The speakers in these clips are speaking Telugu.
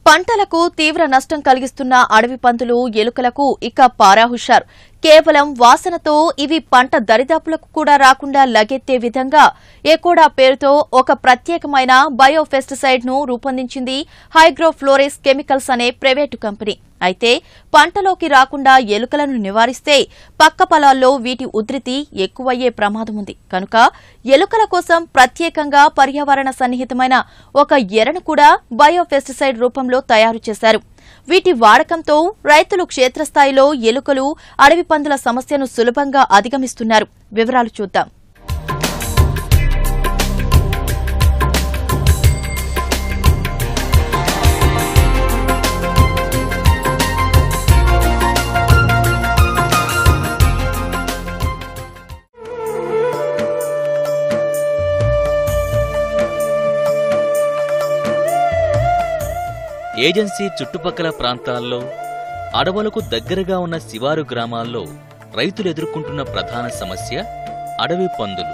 పంటలకు తీవ్ర నష్టం కలిగిస్తున్న అడవి పందులు ఎలుకలకు ఇక పారాహుషారు. కేవలం వాసనతో ఇవి పంట దరిదాపులకు కూడా రాకుండా లగెత్తే విధంగా ఎకోడా పేరుతో ఒక ప్రత్యేకమైన బయోపెస్టిసైడ్ ను రూపొందించింది హైగ్రోఫ్లోరెస్ కెమికల్స్ అనే ప్రైవేటు కంపెనీ. అయితే పంటలోకి రాకుండా ఎలుకలను నివారిస్తే పక్క పొలాల్లో వీటి ఉధృతి ఎక్కువయ్యే ప్రమాదం ఉంది. కనుక ఎలుకల కోసం ప్రత్యేకంగా పర్యావరణ సన్నిహితమైన ఒక ఎరను కూడా బయోపెస్టిసైడ్ రూపంలో తయారు చేశారు. వీటి వాడకంతో రైతులు క్షేత్రస్థాయిలో ఎలుకలు, అడవి పందుల సమస్యను సులభంగా అధిగమిస్తున్నారు. వివరాలు చూద్దాం. ఏజెన్సీ చుట్టుపక్కల ప్రాంతాల్లో, అడవులకు దగ్గరగా ఉన్న శివారు గ్రామాల్లో రైతులు ఎదుర్కొంటున్న ప్రధాన సమస్య అడవి పందులు.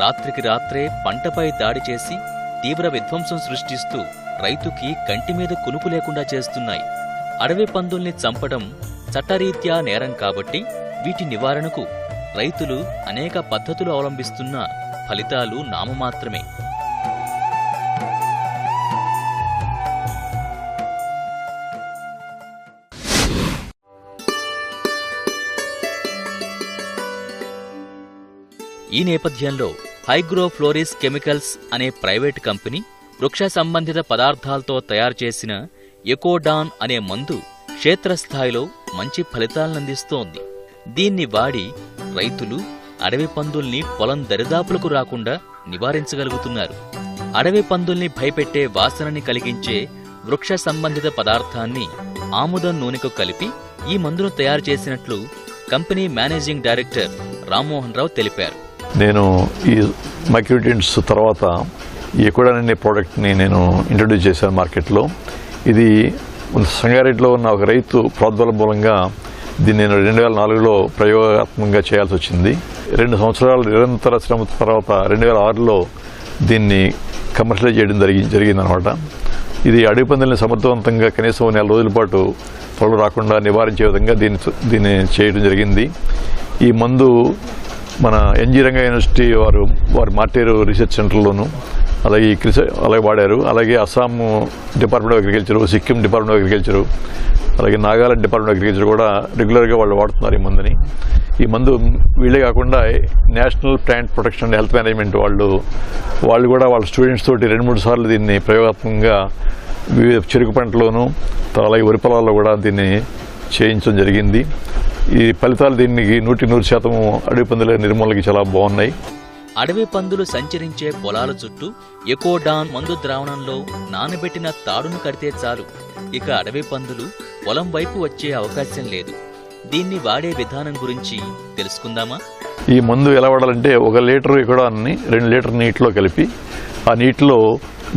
రాత్రికి రాత్రే పంటపై దాడి చేసి తీవ్ర విధ్వంసం సృష్టిస్తూ రైతుకి కంటి మీద కునుకు లేకుండా చేస్తున్నాయి. అడవి పందుల్ని చంపడం చట్టరీత్యా నేరం కాబట్టి వీటి నివారణకు రైతులు అనేక పద్ధతులు అవలంబిస్తున్న ఫలితాలు నామమాత్రమే. ఈ నేపథ్యంలో హైగ్రోఫ్లోరెస్ కెమికల్స్ అనే ప్రైవేట్ కంపెనీ వృక్ష సంబంధిత పదార్థాలతో తయారు చేసిన ఎకోడాన్ అనే మందు క్షేత్రస్థాయిలో మంచి ఫలితాలనందిస్తోంది. దీన్ని వాడి రైతులు అడవి పందుల్ని పొలం దరిదాపులకు రాకుండా నివారించగలుగుతున్నారు. అడవి పందుల్ని భయపెట్టే వాసనని కలిగించే వృక్ష సంబంధిత పదార్థాన్ని ఆముదం నూనెకు కలిపి ఈ మందును తయారు చేసినట్లు company managing director Rammohan Rao తెలిపారు. నేను ఈ మైక్రోన్యూట్రియంట్స్ తర్వాత ఎకోడాన్ అనే ప్రోడక్ట్ని నేను ఇంట్రడ్యూస్ చేశాను మార్కెట్లో. ఇది సంగారెడ్డిలో ఉన్న ఒక రైతు ప్రోద్బలం మూలంగా దీన్ని నేను 2004లో ప్రయోగాత్మకంగా చేయాల్సి వచ్చింది. 2 సంవత్సరాల నిరంతర శ్రమ తర్వాత 2006లో దీన్ని కమర్షియలైజ్ చేయడం జరిగిందనమాట. ఇది అడవి పందుల్ని సమర్థవంతంగా కనీసం 4 రోజుల పాటు పొలం రాకుండా నివారించే విధంగా దీన్ని చేయడం జరిగింది. ఈ మందు మన ఎన్జీ రంగా యూనివర్సిటీ వారు మార్టేరు రీసెర్చ్ సెంటర్లోను అలాగే వాడారు. అలాగే Assam department of agriculture, Sikkim department of agriculture, అలాగే నాగాలాండ్ డిపార్ట్మెంట్ ఆఫ్ అగ్రికల్చర్ కూడా రెగ్యులర్గా వాళ్ళు వాడుతున్నారు ఈ మందుని. ఈ మందు వీళ్ళే కాకుండా national plant protection and health management వాళ్ళు కూడా వాళ్ళ స్టూడెంట్స్ తోటి 2-3 సార్లు దీన్ని ప్రయోగాత్మకంగా వివిధ చెరుకు పంటలోను అలాగే వరి పొలాల్లో కూడా దీన్ని చేయించడం జరిగింది. ఈ ఫలితాలు దీనికి 100% అడవి పందుల నిర్మూలనకి చాలా బాగున్నాయి. అడవి పందులు సంచరించే పొలాల చుట్టూ ఎకోడాన్ మందు ద్రావణంలో నానబెట్టిన తాడును కడితే చాలు, ఇక అడవి పందులు పొలం వైపు వచ్చే అవకాశం లేదు. దీన్ని వాడే విధానం గురించి తెలుసుకుందామా? ఈ మందు ఎలా వాడాలంటే 1 లీటర్ ఎకోడాన్ని 2 లీటర్ నీటిలో కలిపి ఆ నీటిలో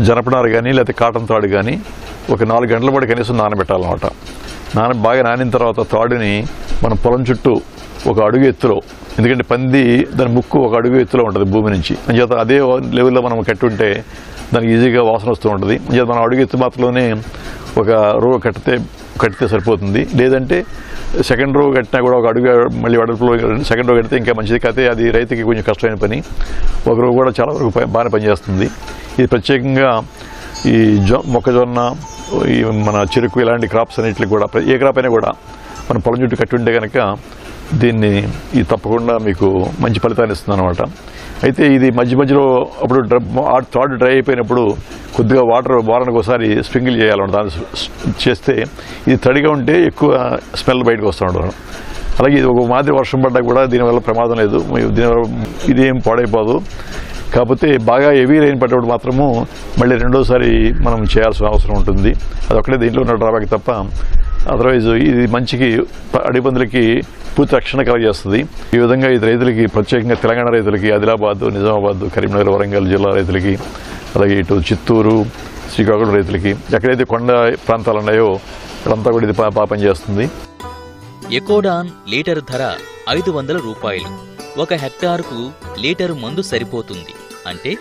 జనపనారు కానీ లేకపోతే కాటన్ తాడు కానీ ఒక 4 గంటల పాటు కనీసం నానబెట్టాలన్నమాట. బాగా నానిన తర్వాత తాడుని మనం పొలం చుట్టూ 1 అడుగు ఎత్తులో, ఎందుకంటే పంది దాని ముక్కు 1 అడుగు ఎత్తులో ఉంటుంది భూమి నుంచి, అంచేత అదే లెవెల్లో మనం కట్టుంటే దానికి ఈజీగా వాసన వస్తూ ఉంటుంది. అంచేత మనం అడుగు ఎత్తు మాత్రలోనే 1 రో కట్టితే సరిపోతుంది. లేదంటే సెకండ్ రో కట్టినా కూడా 1 అడుగు మళ్ళీ అడుగులో సెకండ్ రో కడితే ఇంకా మంచిది. కాకపోతే అది రైతుకి కొంచెం కష్టమైన పని. 1 రో కూడా చాలా వరకు బాగానే పనిచేస్తుంది. ఇది ప్రత్యేకంగా ఈ మొక్కజొన్న, ఈ మన చెరుకు ఇలాంటి క్రాప్స్ అన్నింటికి కూడా ఏ క్రాప్ అయినా కూడా మనం పొలం చుట్టూ కట్టి ఉంటే కనుక దీన్ని ఇది తప్పకుండా మీకు మంచి ఫలితాన్ని ఇస్తుంది అనమాట. అయితే ఇది మధ్యలో అప్పుడు తాడు డ్రై అయిపోయినప్పుడు కొద్దిగా వారానికి ఒకసారి స్ప్రింకిల్ చేయాలన్నమాట. దాన్ని చేస్తే ఇది తడిగా ఉంటే ఎక్కువ స్మెల్ బయటకు వస్తూ ఉంటారు. అలాగే ఇది ఒక మాదిరి వర్షం పడ్డా కూడా దీనివల్ల ప్రమాదం లేదు, దీనివల్ల ఇదేం పాడైపోదు. కాకపోతే బాగా హెవీ రైన్ పడ్డప్పుడు మాత్రము మళ్ళీ రెండోసారి మనం చేయాల్సిన అవసరం ఉంటుంది. అదొక్కటే దీంట్లో ఉన్న డ్రాబ్యాక్ తప్ప అదర్వైజ్ ఇది మంచికి అడవి పందులకి పూర్తి రక్షణ కలగజేస్తుంది. ఈ విధంగా ఇది రైతులకి ప్రత్యేకంగా తెలంగాణ రైతులకి, ఆదిలాబాద్, నిజామాబాద్, కరీంనగర్, వరంగల్ జిల్లా రైతులకి, అలాగే ఇటు చిత్తూరు, శ్రీకాకుళం రైతులకి. ఎక్కడైతే కొండ ప్రాంతాలు ఉన్నాయో అక్కడంతా కూడా ఇది పాపం చేస్తుంది. ఎకోడాన్ లీటరు ధర 500 రూపాయలు. 1 హెక్టారుకు లీటరు మందు సరిపోతుంది. అంటే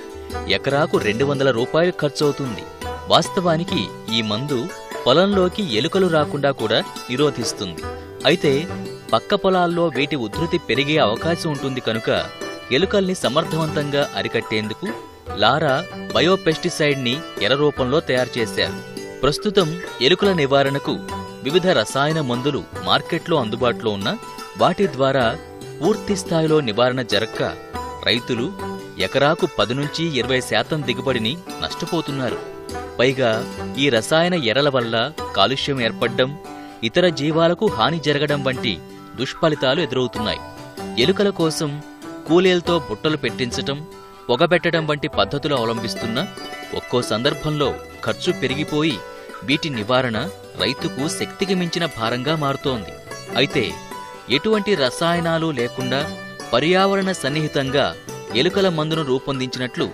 ఎకరాకు 200 రూపాయలు ఖర్చవుతుంది. వాస్తవానికి ఈ మందు పొలంలోకి ఎలుకలు రాకుండా కూడా నిరోధిస్తుంది. అయితే పక్క పొలాల్లో వీటి ఉధృతి పెరిగే అవకాశం ఉంటుంది కనుక ఎలుకల్ని సమర్థవంతంగా అరికట్టేందుకు లారా బయోపెస్టిసైడ్ని ఎర రూపంలో తయారు చేశారు. ప్రస్తుతం ఎలుకల నివారణకు వివిధ రసాయన మందులు మార్కెట్లో అందుబాటులో ఉన్న వాటి ద్వారా పూర్తి స్థాయిలో నివారణ జరక్క రైతులు ఎకరాకు 10 నుంచి 20% దిగుబడిని నష్టపోతున్నారు. పైగా ఈ రసాయన ఎరల వల్ల కాలుష్యం ఏర్పడ్డం, ఇతర జీవాలకు హాని జరగడం వంటి దుష్ఫలితాలు ఎదురవుతున్నాయి. ఎలుకల కోసం కూలీలతో బుట్టలు పెట్టించటం, పొగబెట్టడం వంటి పద్ధతులు అవలంబిస్తున్నా ఒక్కో సందర్భంలో ఖర్చు పెరిగిపోయి వీటి నివారణ రైతుకు శక్తికి మించిన భారంగా మారుతోంది. అయితే ఎటువంటి రసాయనాలు లేకుండా పర్యావరణ సన్నిహితంగా ఎలుకల మందును రూపొందించినట్లు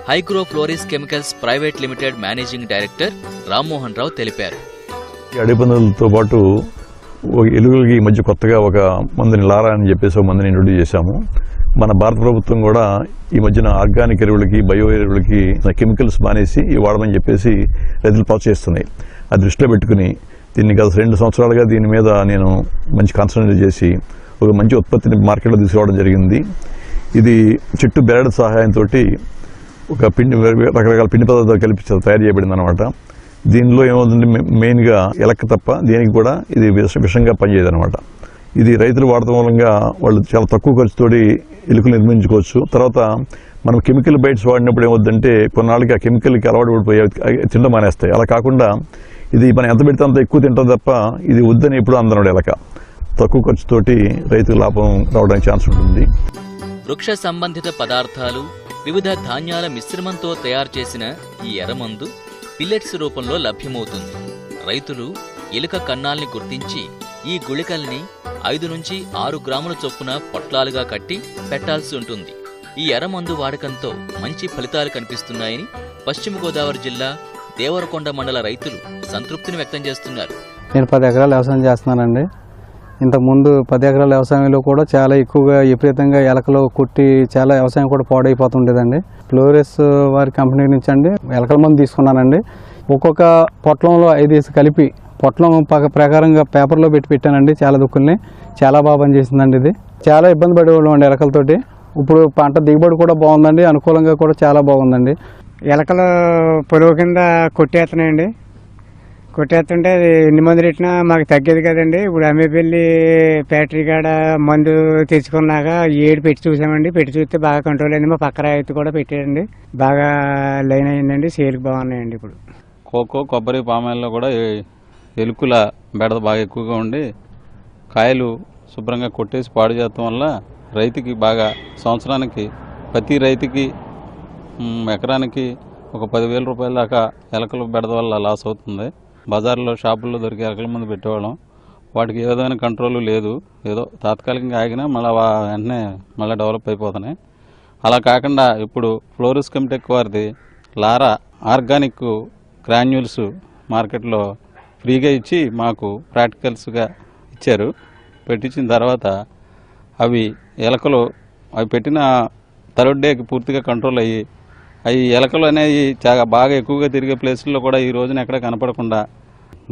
Hygrofloris chemicals private limited managing director Rammohan Rao తెలిపారు. అడవి పందులతో పాటు ఎలుకలకి ఈ మధ్య కొత్తగా ఒక మందుని లారా అని చెప్పేసి ఒక మందుని ఇంట్రొడ్యూస్ చేశాము. మన భారత ప్రభుత్వం కూడా ఈ మధ్యన ఆర్గానిక్ ఎరువులకి, బయో ఎరువులకి కెమికల్స్ మానేసి వాడమని చెప్పేసి రైతులు ప్రోత్సహిస్తున్నాయి. అది దృష్టిలో పెట్టుకుని దీన్ని గత 2 సంవత్సరాలుగా దీని మీద నేను మంచి కాన్సన్ట్రేట్ చేసి ఒక మంచి ఉత్పత్తిని మార్కెట్లో తీసుకురావడం జరిగింది. ఇది చెట్టు బెరడు సహాయంతో ఒక రకరకాల పిండి పదార్థాలు కలిపి తయారు చేయబడింది అనమాట. దీనిలో ఏమవుతుంది, మెయిన్గా ఎలక్క తప్ప దేనికి కూడా ఇది విషంగా పనిచేయదు అనమాట. ఇది రైతులు వాడటం మూలంగా వాళ్ళు చాలా తక్కువ ఖర్చుతోటి ఎలుకలు నిర్మించుకోవచ్చు. తర్వాత మనం కెమికల్ బైట్స్ వాడినప్పుడు ఏమవుతుందంటే కొన్నాళ్ళకి ఆ కెమికల్కి అలవాటు పడిపోయి తినడం మానేస్తాయి. అలా కాకుండా ఇది మనం ఎంత పెడితే అంత ఎక్కువ తింటాం తప్ప ఇది వద్దని ఎప్పుడు అందనడు ఎలక. తక్కువ ఖర్చుతోటి రైతుకు లాభం రావడానికి ఛాన్స్ ఉంటుంది. వృక్ష సంబంధిత పదార్థాలు, వివిధ ధాన్యాల మిశ్రమంతో తయారు చేసిన ఈ ఎర్రమందు పిల్లెట్స్ రూపంలో లభ్యమవుతుంది. రైతులు ఎలుక కన్నాల్ని గుర్తించి ఈ గుళికల్ని 5 నుంచి 6 గ్రాముల చొప్పున పొట్లాలుగా కట్టి పెట్టాల్సి ఉంటుంది. ఈ ఎర్రమందు వాడకంతో మంచి ఫలితాలు కనిపిస్తున్నాయని పశ్చిమ గోదావరి జిల్లా దేవరకొండ మండల రైతులు సంతృప్తిని వ్యక్తం చేస్తున్నారు. నేను 10 ఎకరాల వ్యవసాయం చేస్తున్నానండి. ఇంతకుముందు 10 ఎకరాల వ్యవసాయంలో కూడా చాలా ఎక్కువగా విపరీతంగా ఎలకలు కుట్టి చాలా వ్యవసాయం కూడా పాడైపోతుండేదండి. ఫ్లోరిస్ వారి కంపెనీ నుంచి అండి ఎలకల మందు తీసుకున్నానండి. ఒక్కొక్క పొట్లంలో 5 కలిపి పొట్లం ప్రకారంగా పేపర్లో పెట్టానండి. చాలా దుక్కుల్ని చాలా బాగా పనిచేసిందండి. ఇది చాలా ఇబ్బంది పడేవాళ్ళం అండి ఎలకలతోటి. ఇప్పుడు పంట దిగుబడి కూడా బాగుందండి, అనుకూలంగా కూడా చాలా బాగుందండి. ఎలకలు పొరుగు కింద కొట్టేస్తున్నాయండి. కొట్టేస్తుంటే ఎన్ని మందులు పెట్టినా మాకు తగ్గేది కదండి. ఇప్పుడు అమ్మేపల్లి ఫ్యాక్టరీ కాడ మందు తెచ్చుకున్నాక 7 పెట్టి చూసామండి. పెట్టి చూస్తే బాగా కంట్రోల్ అయింది. మా పక్క రైతు కూడా పెట్టాడండి, బాగా లైన్ అయిందండి. సేల్కి బాగున్నాయండి. ఇప్పుడు కోకో, కొబ్బరి, పామాయిల్లో కూడా ఎలుకల బెడద బాగా ఎక్కువగా ఉండి కాయలు శుభ్రంగా కొట్టేసి పాడు చేయడం వల్ల రైతుకి బాగా సంవత్సరానికి ప్రతి రైతుకి ఎకరానికి ఒక 10,000 రూపాయల దాకా ఎలకల బెడద వల్ల లాస్ అవుతుంది. బజార్లో షాపుల్లో దొరికే ఎలకల మందు పెట్టేవాళ్ళం. వాటికి ఏ విధమైన కంట్రోల్ లేదు. ఏదో తాత్కాలికంగా ఆగినా మళ్ళీ వెంటనే మళ్ళీ డెవలప్ అయిపోతున్నాయి. అలా కాకుండా ఇప్పుడు ఫ్లోరిస్ కెమిటెక్ వారిది లారా ఆర్గానిక్ గ్రాన్యూల్స్ మార్కెట్లో ఫ్రీగా ఇచ్చి మాకు ప్రాక్టికల్స్గా ఇచ్చారు. పెట్టించిన తర్వాత అవి ఎలకలు పెట్టిన థర్డ్ డేకి పూర్తిగా కంట్రోల్ అయ్యి ఎలకలు అనేవి చాలా బాగా ఎక్కువగా తిరిగే ప్లేసుల్లో కూడా ఈ రోజున ఎక్కడ కనపడకుండా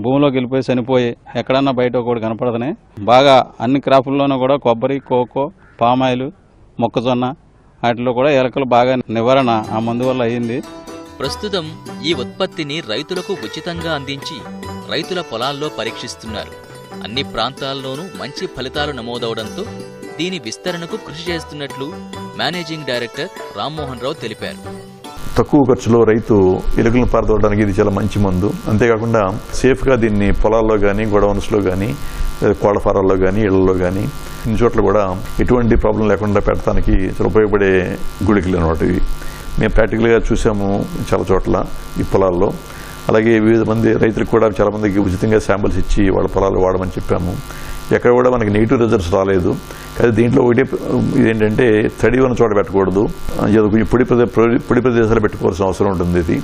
భూమిలోకి వెళ్ళిపోయి చనిపోయి ఎక్కడన్నా బయట కూడా కనపడదనే. బాగా అన్ని క్రాపుల్లోనూ కూడా కొబ్బరి, కోకో, పామాయిల్, మొక్కజొన్న వాటిలో కూడా ఎలకలు బాగా నివారణ ఆ మందు వల్ల అయ్యింది. ప్రస్తుతం ఈ ఉత్పత్తిని రైతులకు ఉచితంగా అందించి రైతుల పొలాల్లో పరీక్షిస్తున్నారు. అన్ని ప్రాంతాల్లోనూ మంచి ఫలితాలు నమోదవడంతో దీని విస్తరణకు కృషి చేస్తున్నట్లు మేనేజింగ్ డైరెక్టర్ రామ్మోహన్ రావు తెలిపారు. తక్కువ ఖర్చులో రైతు ఎలుకలను పారదోవడానికి ఇది చాలా మంచి మందు. అంతేకాకుండా సేఫ్గా దీన్ని పొలాల్లో కానీ, గోడౌన్స్లో కానీ, కోళ్ల ఫారాల్లో కానీ, ఇళ్లలో కానీ ఇన్ని చోట్ల కూడా ఎటువంటి ప్రాబ్లం లేకుండా పెట్టడానికి చాలా ఉపయోగపడే గుళికలు అన్నమాట ఇవి. మేము ప్రాక్టికల్గా చూసాము చాలా చోట్ల ఈ పొలాల్లో. అలాగే వివిధ మంది రైతులకు కూడా చాలా మందికి ఉచితంగా శాంపిల్స్ ఇచ్చి వాళ్ళ పొలాలు వాడమని చెప్పాము. ఎక్కడ కూడా మనకి నెగిటివ్ రిజల్ట్స్ రాలేదు. కానీ దీంట్లో ఒకటే ఇదేంటంటే తడి ఉన్న చోట పెట్టకూడదు, పొడి ప్రదేశాలు పెట్టుకోవాల్సిన అవసరం ఉంటుంది. ఇది